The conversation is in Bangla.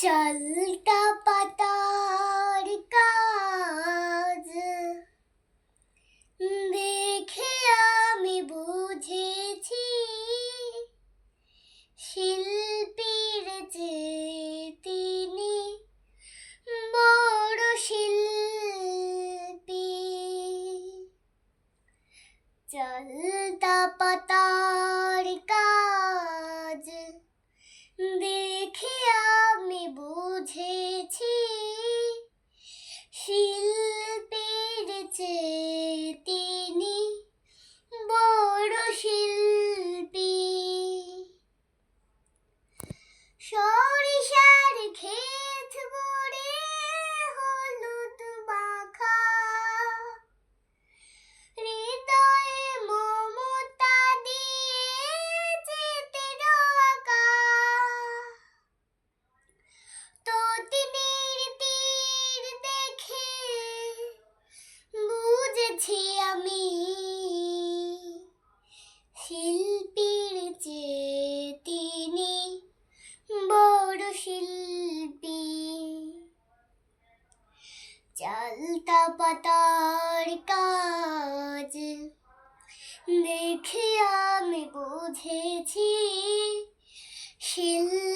চলতা পাতার কাজ দেখে আমি বুঝেছি শিল্পীর যে তিনি বড় শিল্পী। চলতা পাতার কাজ দেখে আমি বুঝেছি শিল্পীর চেয়ে তিনি বড় শিল্পী। সরিষার ক্ষেত ভরে হলুদ মাখা হৃদয়ে মমতা দিয়ে চিত্র আঁকা। তটিনীর তীর দেখে বুঝেছি আমি শিল্পীর চেয়ে তিনি বড় শিল্পী। চলতা পাতার কাজ দেখে আমি বুঝেছি শিল্পী